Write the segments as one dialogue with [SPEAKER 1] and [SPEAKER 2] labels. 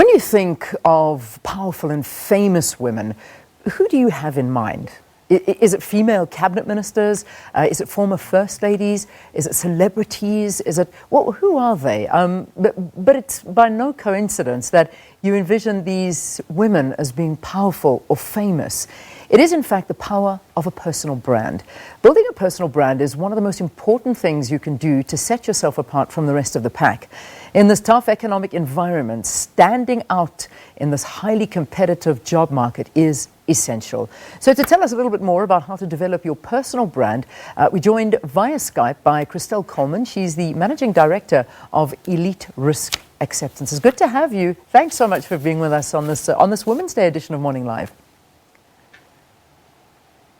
[SPEAKER 1] When you think of powerful and famous women, who do you have in mind? Is it female cabinet ministers? Is it former first ladies? Is it celebrities? Who are they? But it's by no coincidence that you envision these women as being powerful or famous. It is, in fact, the power of a personal brand. Building a personal brand is one of the most important things you can do to set yourself apart from the rest of the pack. In this tough economic environment, standing out in this highly competitive job market is essential. So to tell us a little bit more about how to develop your personal brand, we're joined via Skype by Christelle Colman. She's the Managing Director of Elite Risk Acceptance. It's good to have you. Thanks so much for being with us on this Women's Day edition of Morning Live.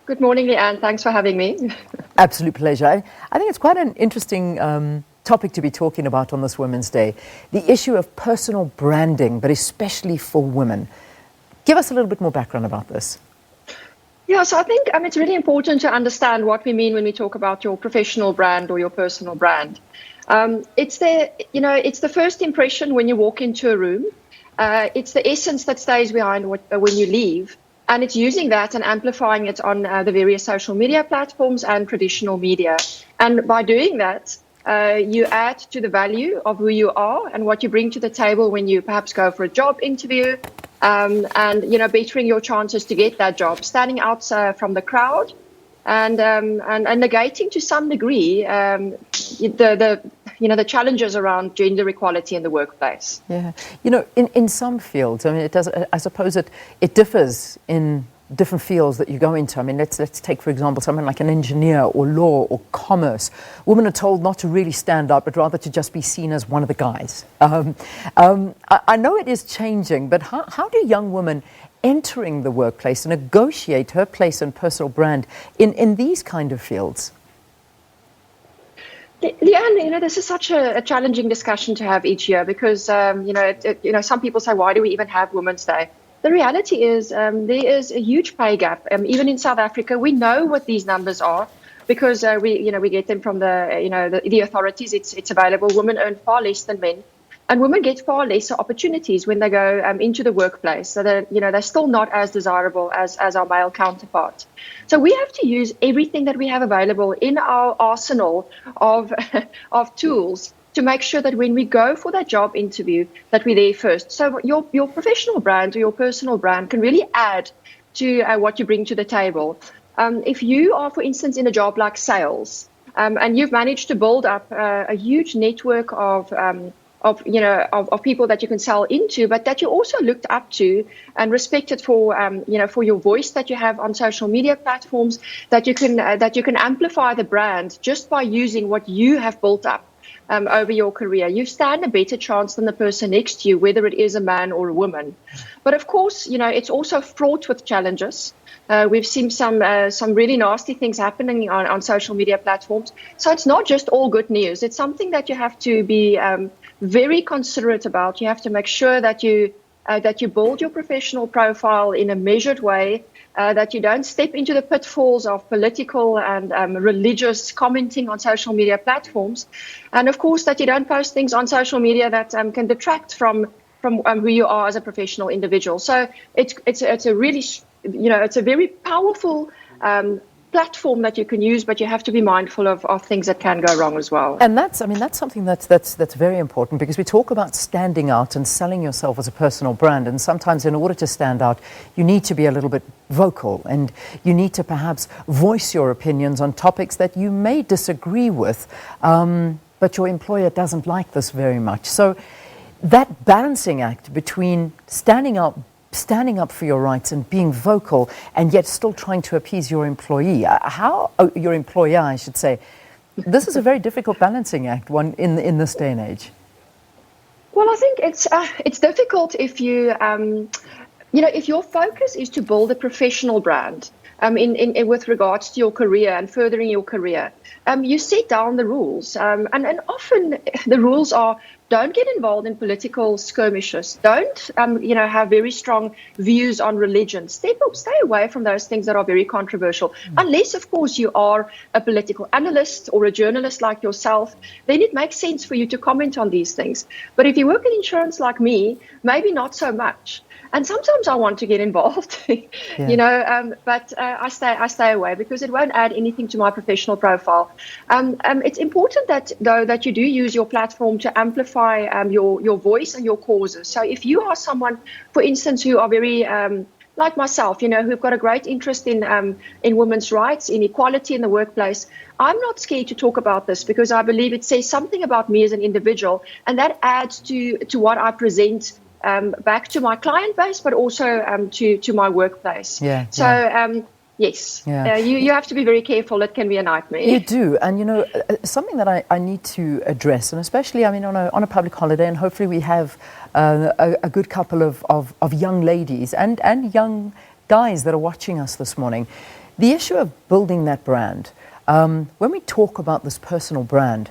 [SPEAKER 2] Good morning, Leanne. Thanks for having me.
[SPEAKER 1] Absolute pleasure. I think it's quite an interesting topic to be talking about on this Women's Day, the issue of personal branding, but especially for women. Give us a little bit more background about this.
[SPEAKER 2] Yeah, so I think it's really important to understand what we mean when we talk about your professional brand or your personal brand. It's the first impression when you walk into a room. It's the essence that stays behind when you leave. And it's using that and amplifying it on the various social media platforms and traditional media. And by doing that, you add to the value of who you are and what you bring to the table when you perhaps go for a job interview, and bettering your chances to get that job, standing out from the crowd, and negating to some degree the challenges around gender equality in the workplace.
[SPEAKER 1] Yeah, in some fields, I mean, it does. I suppose it differs in different fields that you go into. I mean, let's take, for example, someone like an engineer or law or commerce. Women are told not to really stand out, but rather to just be seen as one of the guys. I know it is changing, but how do young women entering the workplace negotiate her place and personal brand in these kind of fields?
[SPEAKER 2] Leanne, this is such a challenging discussion to have each year because, some people say, why do we even have Women's Day? The reality is there is a huge pay gap. Even in South Africa, we know what these numbers are because we get them from the authorities. It's available. Women earn far less than men, and women get far lesser opportunities when they go into the workplace. So they're still not as desirable as our male counterparts. So we have to use everything that we have available in our arsenal of tools to make sure that when we go for that job interview, that we're there first. So your professional brand or your personal brand can really add to what you bring to the table. If you are, for instance, in a job like sales, and you've managed to build up a huge network of people that you can sell into, but that you also looked up to and respected for your voice that you have on social media platforms, that you can amplify the brand just by using what you have built up over your career. You stand a better chance than the person next to you, whether it is a man or a woman. But of course, it's also fraught with challenges. We've seen some really nasty things happening on social media platforms. So it's not just all good news. It's something that you have to be very considerate about. You have to make sure that you build your professional profile in a measured way, that you don't step into the pitfalls of political and religious commenting on social media platforms, and of course that you don't post things on social media that can detract from who you are as a professional individual. So it's a really it's a very powerful platform that you can use, but you have to be mindful of things that can go wrong as well.
[SPEAKER 1] And that's something that's very important, because we talk about standing out and selling yourself as a personal brand, and sometimes in order to stand out, you need to be a little bit vocal, and you need to perhaps voice your opinions on topics that you may disagree with, but your employer doesn't like this very much. So that balancing act between standing up for your rights and being vocal, and yet still trying to appease your employer, I should say. This is a very difficult balancing act, one in this day and age.
[SPEAKER 2] Well, I think it's difficult if you if your focus is to build a professional brand in with regards to your career and furthering your career. You set down the rules, and often the rules are Don't get involved in political skirmishes. Don't, have very strong views on religion. Stay away from those things that are very controversial. Unless, of course, you are a political analyst or a journalist like yourself, then it makes sense for you to comment on these things. But if you work in insurance like me, maybe not so much. And sometimes I want to get involved, but I stay away because it won't add anything to my professional profile. It's important that you do use your platform to amplify your voice and your causes. So if you are someone, for instance, who are very like myself, who've got a great interest in women's rights, in equality in the workplace, I'm not scared to talk about this because I believe it says something about me as an individual, and that adds to what I present back to my client base, but also to my workplace. Yes, you have to be very careful. It can be a nightmare.
[SPEAKER 1] You do, and something that I need to address, and especially, on a public holiday, and hopefully we have a good couple of young ladies and young guys that are watching us this morning. The issue of building that brand. When we talk about this personal brand,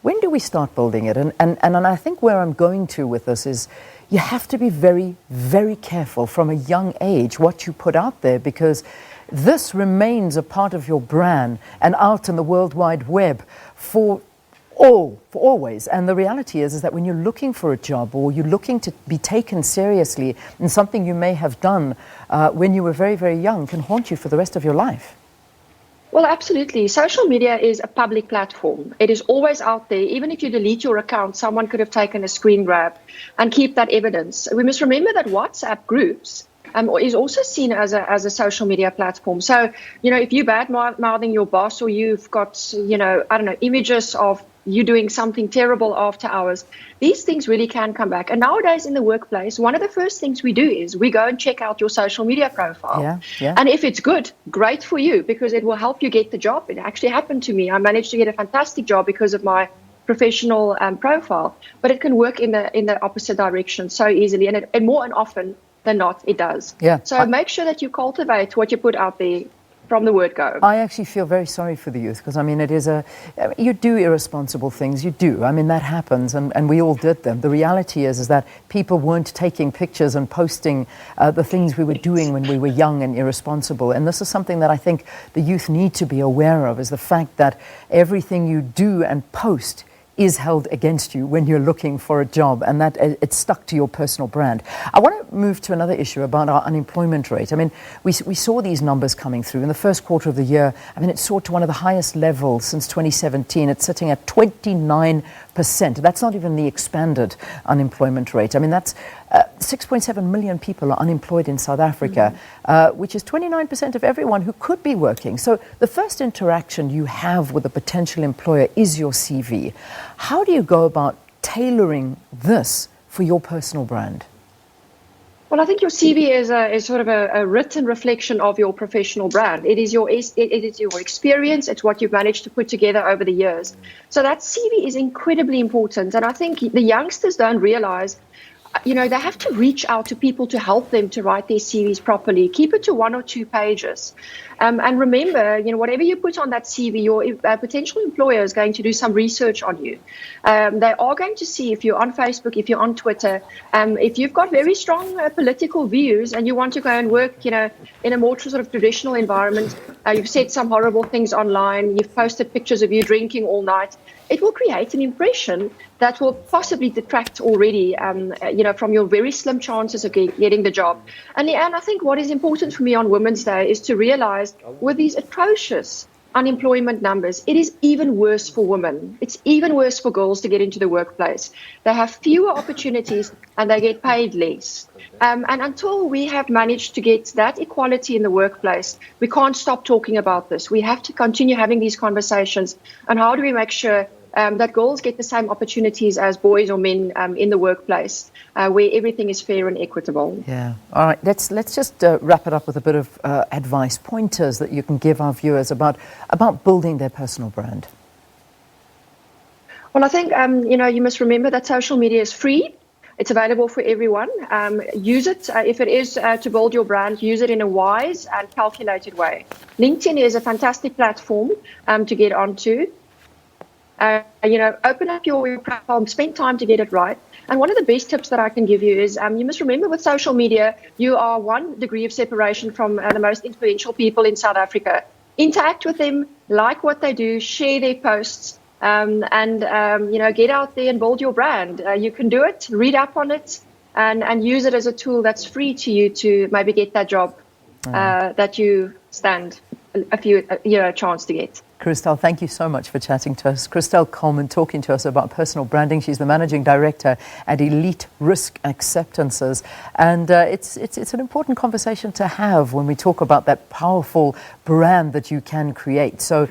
[SPEAKER 1] when do we start building it? And I think where I'm going to with this is you have to be very, very careful from a young age what you put out there, because this remains a part of your brand and out in the World Wide Web for always. And the reality is that when you're looking for a job or you're looking to be taken seriously, and something you may have done when you were very, very young can haunt you for the rest of your life.
[SPEAKER 2] Well, absolutely. Social media is a public platform. It is always out there. Even if you delete your account, someone could have taken a screen grab and keep that evidence. We must remember that WhatsApp groups is also seen as a social media platform. So, if you bad-mouthing your boss, or you've got, images of you doing something terrible after hours, these things really can come back. And nowadays in the workplace, one of the first things we do is we go and check out your social media profile. Yeah. And if it's good, great for you, because it will help you get the job. It actually happened to me. I managed to get a fantastic job because of my professional profile, but it can work in the opposite direction so easily, and more and often than not, it does.
[SPEAKER 1] Yeah.
[SPEAKER 2] So make sure that you cultivate what you put out there from the word go.
[SPEAKER 1] I actually feel very sorry for the youth, because it is you do irresponsible things, you do. That happens, and we all did them. The reality is that people weren't taking pictures and posting the things we were doing when we were young and irresponsible. And this is something that I think the youth need to be aware of, is the fact that everything you do and post is held against you when you're looking for a job, and that it's stuck to your personal brand. I want to move to another issue about our unemployment rate. We saw these numbers coming through in the first quarter of the year. It soared to one of the highest levels since 2017. It's sitting at 29%. That's not even the expanded unemployment rate. That's 6.7 million people are unemployed in South Africa, which is 29% of everyone who could be working. So the first interaction you have with a potential employer is your CV. How do you go about tailoring this for your personal brand?
[SPEAKER 2] Well, I think your CV is sort of a written reflection of your professional brand. It is your experience. It's what you've managed to put together over the years. So that CV is incredibly important. And I think the youngsters don't realize, they have to reach out to people to help them to write their CVs properly. Keep it to 1 or 2 pages. And remember, whatever you put on that CV, your potential employer is going to do some research on you. They are going to see if you're on Facebook, if you're on Twitter, if you've got very strong political views and you want to go and work, in a more sort of traditional environment. You've said some horrible things online. You've posted pictures of you drinking all night. It will create an impression that will possibly detract already, from your very slim chances of getting the job. And I think what is important for me on Women's Day is to realize, with these atrocious unemployment numbers, it is even worse for women. It's even worse for girls to get into the workplace. They have fewer opportunities and they get paid less. And until we have managed to get that equality in the workplace, we can't stop talking about this. We have to continue having these conversations. And how do we make sure that girls get the same opportunities as boys or men in the workplace, where everything is fair and equitable?
[SPEAKER 1] Yeah. All right. Let's just wrap it up with a bit of advice, pointers that you can give our viewers about building their personal brand.
[SPEAKER 2] Well, I think, you must remember that social media is free. It's available for everyone. Use it. If it is to build your brand, use it in a wise and calculated way. LinkedIn is a fantastic platform to get onto. Open up your platform, spend time to get it right. And one of the best tips that I can give you is you must remember with social media, you are 1 degree of separation from the most influential people in South Africa. Interact with them, like what they do, share their posts, and get out there and build your brand. You can do it, read up on it, and use it as a tool that's free to you to maybe get that job that you stand a chance to get.
[SPEAKER 1] Christelle, thank you so much for chatting to us. Christelle Colman talking to us about personal branding. She's the Managing Director at Elite Risk Acceptances. And it's an important conversation to have when we talk about that powerful brand that you can create. So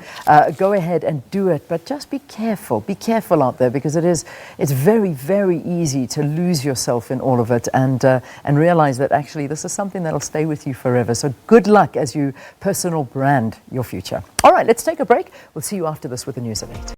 [SPEAKER 1] go ahead and do it, but just be careful. Be careful out there, because it's very, very easy to lose yourself in all of it and realize that actually this is something that'll stay with you forever. So good luck as you personal brand your future. All right, let's take a break. We'll see you after this with the news at 8.